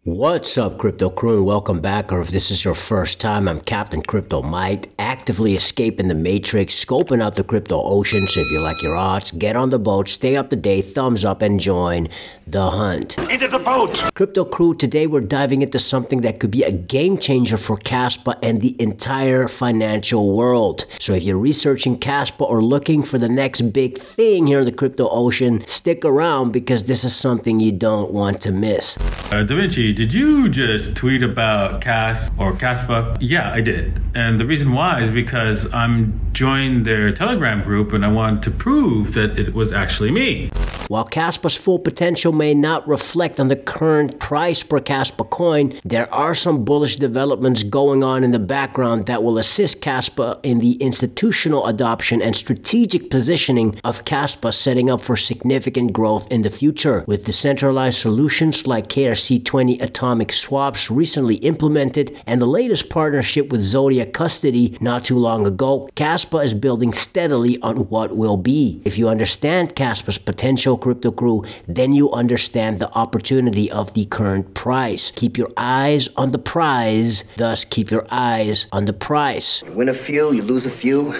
What's up, Crypto Crew, and welcome back. Or if this is your first time, I'm Captain Crypto Mike, actively escaping the matrix, scoping out the crypto ocean. So if you like your odds, get on the boat, stay up to date, thumbs up, and join the hunt. Into the boat! Crypto Crew, today we're diving into something that could be a game changer for Kaspa and the entire financial world. So if you're researching Kaspa or looking for the next big thing here in the crypto ocean, stick around because this is something you don't want to miss. Da Vinci, did you just tweet about Kaspa? Yeah, I did. And the reason why is because I'm joined their Telegram group and I want to prove that it was actually me. While Kaspa's full potential may not reflect on the current price per Kaspa coin, there are some bullish developments going on in the background that will assist Kaspa in the institutional adoption and strategic positioning of Kaspa, setting up for significant growth in the future. With decentralized solutions like KRC20 atomic swaps recently implemented and the latest partnership with Zodiac Custody not too long ago, Kaspa is building steadily on what will be. If you understand Kaspa's potential, Crypto Crew, then you understand the opportunity of the current price. Keep your eyes on the prize, thus keep your eyes on the price. You win a few, you lose a few,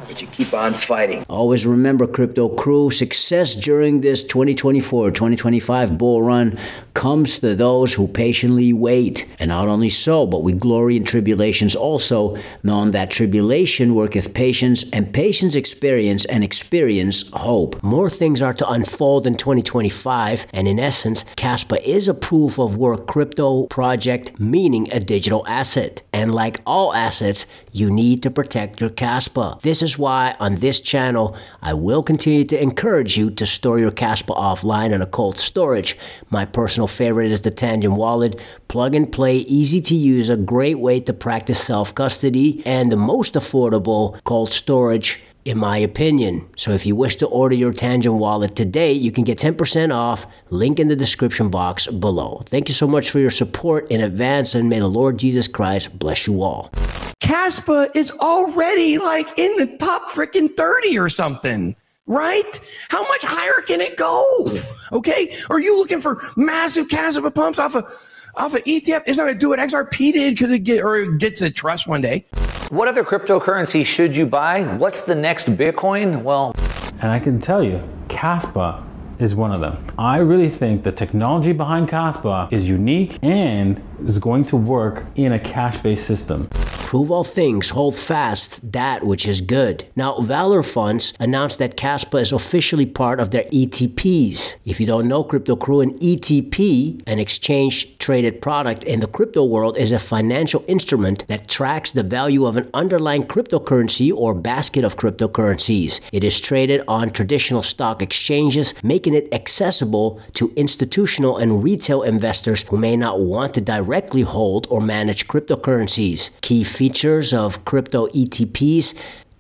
but you keep on fighting. Always remember, Crypto Crew, success during this 2024-2025 bull run comes to those who patiently wait. And not only so, but we glory in tribulations also, knowing that tribulation worketh patience, and patience experience, and experience hope. More things are to unfold in 2025, and in essence, Kaspa is a proof of work crypto project, meaning a digital asset. And like all assets, you need to protect your Kaspa. This is why on this channel, I will continue to encourage you to store your Kaspa offline in a cold storage. My personal favorite is the Tangent wallet. Plug and play, easy to use, a great way to practice self-custody, and the most affordable cold storage in my opinion. So if you wish to order your Tangent wallet today, you can get 10% off, link in the description box below. Thank you so much for your support in advance, and may the Lord Jesus Christ bless you all. Kaspa is already like in the top freaking 30 or something, right? How much higher can it go? Okay, are you looking for massive Kaspa pumps off of ETF? It's not gonna do what XRP did because it gets a trust one day. What other cryptocurrency should you buy? What's the next Bitcoin? Well, And I can tell you, Kaspa is one of them. I really think the technology behind Kaspa is unique and is going to work in a cash-based system. Prove all things, hold fast that which is good. Now, Valour Funds announced that Kaspa is officially part of their ETPs. If you don't know, Crypto Crew, an ETP, an exchange-traded product in the crypto world, is a financial instrument that tracks the value of an underlying cryptocurrency or basket of cryptocurrencies. It is traded on traditional stock exchanges, making it accessible to institutional and retail investors who may not want to directly hold or manage cryptocurrencies. Key features of crypto ETPs: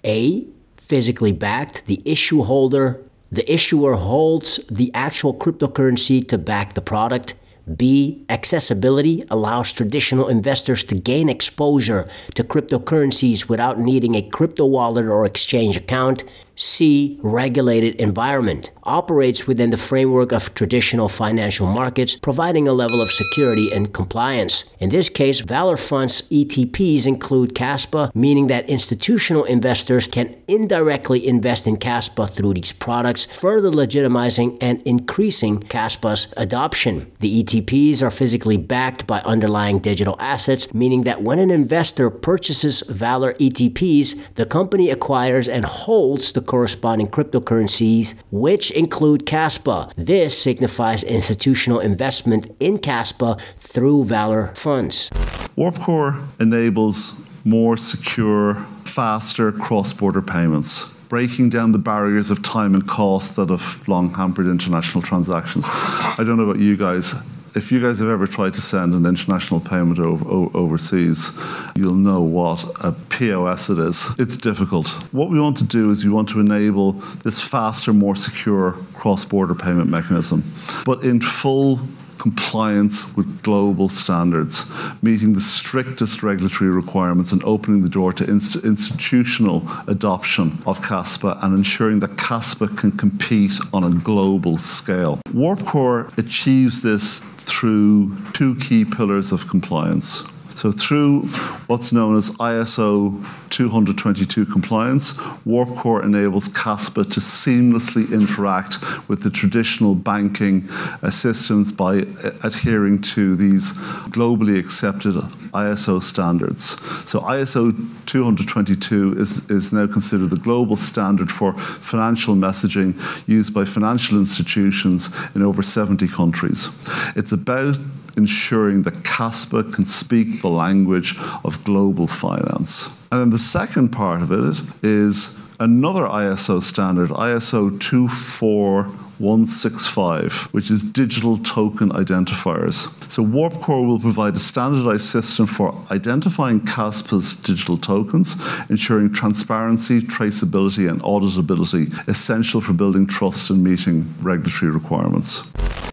A, physically backed. The issuer holds the actual cryptocurrency to back the product. B, accessibility, allows traditional investors to gain exposure to cryptocurrencies without needing a crypto wallet or exchange account. C, regulated environment, operates within the framework of traditional financial markets, providing a level of security and compliance. In this case, Valour Funds ETPs include Kaspa, meaning that institutional investors can indirectly invest in Kaspa through these products, further legitimizing and increasing Kaspa's adoption. The ETPs are physically backed by underlying digital assets, meaning that when an investor purchases Valour ETPs, the company acquires and holds the corresponding cryptocurrencies, which include Kaspa. This signifies institutional investment in Kaspa through Valour Funds. WarpCore enables more secure, faster cross-border payments, breaking down the barriers of time and cost that have long hampered international transactions. I don't know about you guys. If you guys have ever tried to send an international payment overseas, you'll know what a POS it is. It's difficult. What we want to do is we want to enable this faster, more secure cross-border payment mechanism, but in full compliance with global standards, meeting the strictest regulatory requirements and opening the door to institutional adoption of Kaspa and ensuring that Kaspa can compete on a global scale. WarpCore achieves this through two key pillars of compliance. So through what's known as ISO 222 compliance, WarpCore enables Kaspa to seamlessly interact with the traditional banking systems by adhering to these globally accepted ISO standards. So ISO 222 is now considered the global standard for financial messaging used by financial institutions in over 70 countries. It's about ensuring that Kaspa can speak the language of global finance. And then the second part of it is another ISO standard, ISO 24165, which is digital token identifiers. So WarpCore will provide a standardized system for identifying Kaspa's digital tokens, ensuring transparency, traceability, and auditability, essential for building trust and meeting regulatory requirements.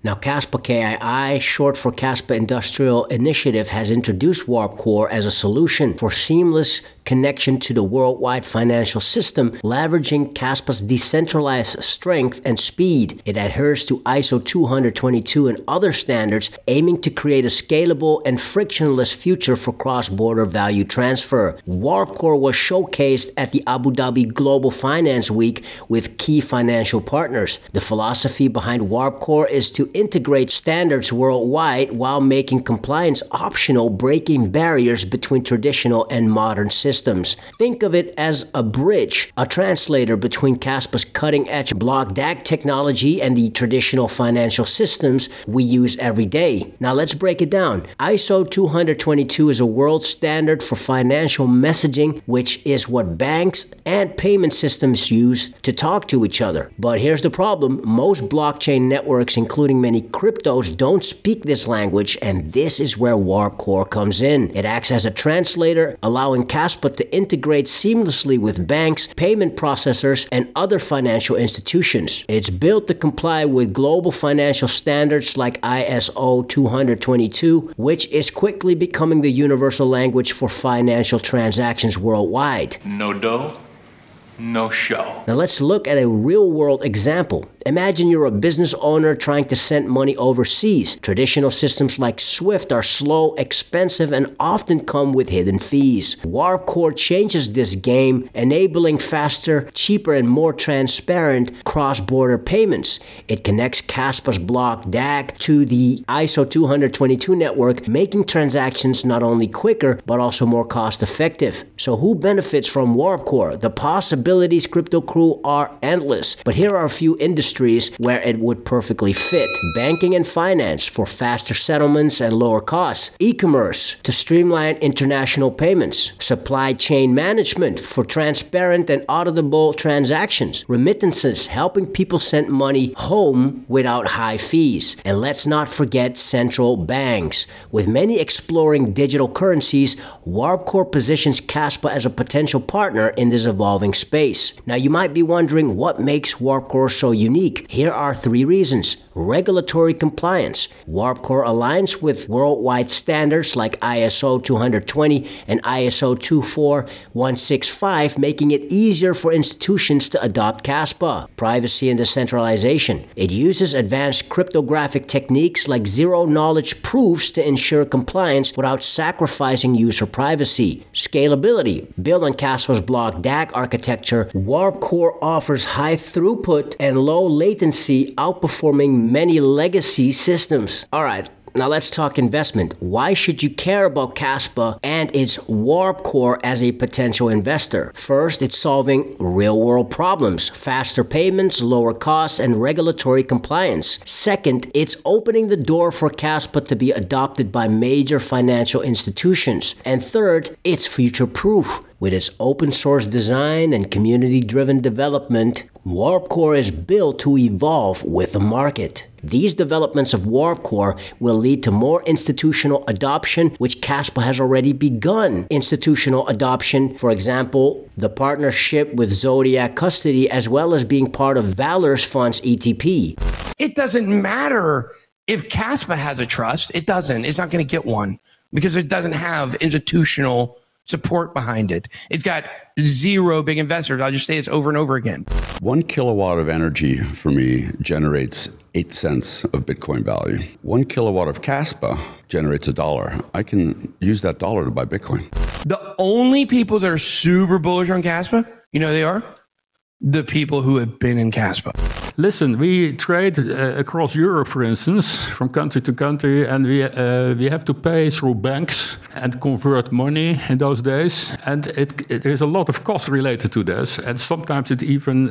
Now, Kaspa KII, short for Kaspa Industrial Initiative, has introduced WarpCore as a solution for seamless connection to the worldwide financial system, leveraging Kaspa's decentralized strength and speed. It adheres to ISO 222 and other standards, aiming to create a scalable and frictionless future for cross-border value transfer. WarpCore was showcased at the Abu Dhabi Global Finance Week with key financial partners. The philosophy behind WarpCore is to integrate standards worldwide while making compliance optional, breaking barriers between traditional and modern systems. Think of it as a bridge, a translator between Kaspa's cutting-edge block DAG technology and the traditional financial systems we use every day. Now let's break it down. ISO 222 is a world standard for financial messaging, which is what banks and payment systems use to talk to each other. But here's the problem. Most blockchain networks, including many cryptos, don't speak this language, and this is where WarpCore comes in. It acts as a translator, allowing Kaspa to integrate seamlessly with banks, payment processors, and other financial institutions. It's built to comply with global financial standards like ISO 222, which is quickly becoming the universal language for financial transactions worldwide. No dough, no show. Now let's look at a real-world example. Imagine you're a business owner trying to send money overseas. Traditional systems like SWIFT are slow, expensive, and often come with hidden fees. WarpCore changes this game, enabling faster, cheaper, and more transparent cross-border payments. It connects Kaspa's block DAG to the ISO 222 network, making transactions not only quicker, but also more cost-effective. So who benefits from WarpCore? The possibilities, Crypto Crew, are endless, but here are a few industries where it would perfectly fit. Banking and finance for faster settlements and lower costs. E-commerce to streamline international payments. Supply chain management for transparent and auditable transactions. Remittances, helping people send money home without high fees. And let's not forget central banks. With many exploring digital currencies, WarpCore positions Kaspa as a potential partner in this evolving space. Now you might be wondering what makes WarpCore so unique. Here are 3 reasons. Regulatory compliance. WarpCore aligns with worldwide standards like ISO 220 and ISO 24165, making it easier for institutions to adopt Kaspa. Privacy and decentralization. It uses advanced cryptographic techniques like zero-knowledge proofs to ensure compliance without sacrificing user privacy. Scalability. Built on Kaspa's block DAG architecture, WarpCore offers high throughput and low latency, outperforming many legacy systems. All right. Now let's talk investment. Why should you care about Kaspa and its WarpCore as a potential investor? First, it's solving real-world problems, faster payments, lower costs, and regulatory compliance. Second, it's opening the door for Kaspa to be adopted by major financial institutions. And third, it's future-proof. With its open-source design and community-driven development, WarpCore is built to evolve with the market. These developments of WarpCore will lead to more institutional adoption, which Kaspa has already begun. Institutional adoption, for example, the partnership with Zodiac Custody, as well as being part of Valour Funds ETP. It doesn't matter If Kaspa has a trust, it doesn't. It's not going to get one because it doesn't have institutional support behind it. It's got zero big investors. I'll just say this over and over again. 1 kilowatt of energy for me generates 8 cents of Bitcoin value. 1 kilowatt of Kaspa generates $1. I can use that dollar to buy Bitcoin. The only people that are super bullish on Kaspa, you know who they are? The people who have been in Kaspa. Listen, we trade across Europe, for instance, from country to country, and we have to pay through banks and convert money in those days. And there's a lot of cost related to this, and sometimes it even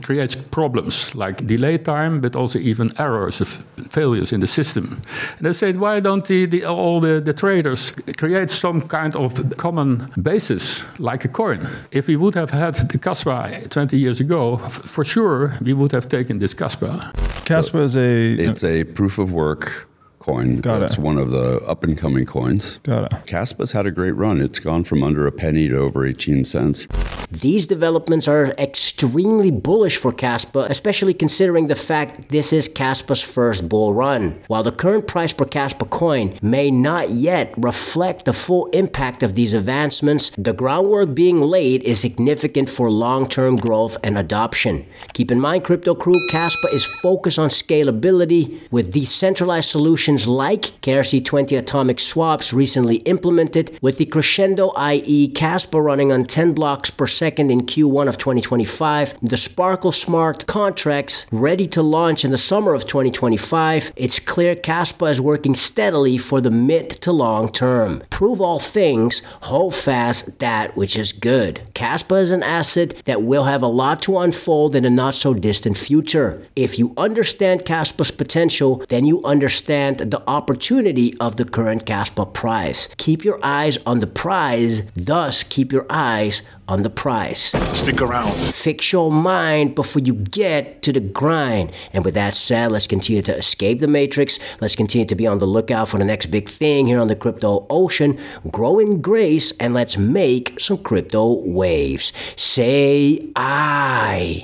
creates problems like delay time, but also even errors of failures in the system. And I said, why don't all the traders create some kind of common basis, like a coin? If we would have had the Kaspa 20 years ago, for sure we would have taken this Kaspa. Kaspa is it's a proof of work coin. It's one of the up-and-coming coins. Kaspa's had a great run. It's gone from under a penny to over 18 cents. These developments are extremely bullish for Kaspa, especially considering the fact this is Kaspa's first bull run. While the current price per Kaspa coin may not yet reflect the full impact of these advancements, the groundwork being laid is significant for long-term growth and adoption. Keep in mind, Crypto Crew, Kaspa is focused on scalability with decentralized solutions like KRC20 atomic swaps recently implemented, with the Crescendo, i.e. Kaspa running on 10 blocks per second in Q1 of 2025, the Sparkle Smart contracts ready to launch in the summer of 2025. It's clear Kaspa is working steadily for the mid to long term. Prove all things, hold fast that which is good. Kaspa is an asset that will have a lot to unfold in a not so distant future. If you understand Kaspa's potential, then you understand the opportunity of the current Kaspa price. Keep your eyes on the prize, thus keep your eyes on the price. Stick around. Fix your mind before you get to the grind. And with that said, let's continue to escape the matrix. Let's continue to be on the lookout for the next big thing here on the crypto ocean. Grow in grace and let's make some crypto waves. Say I.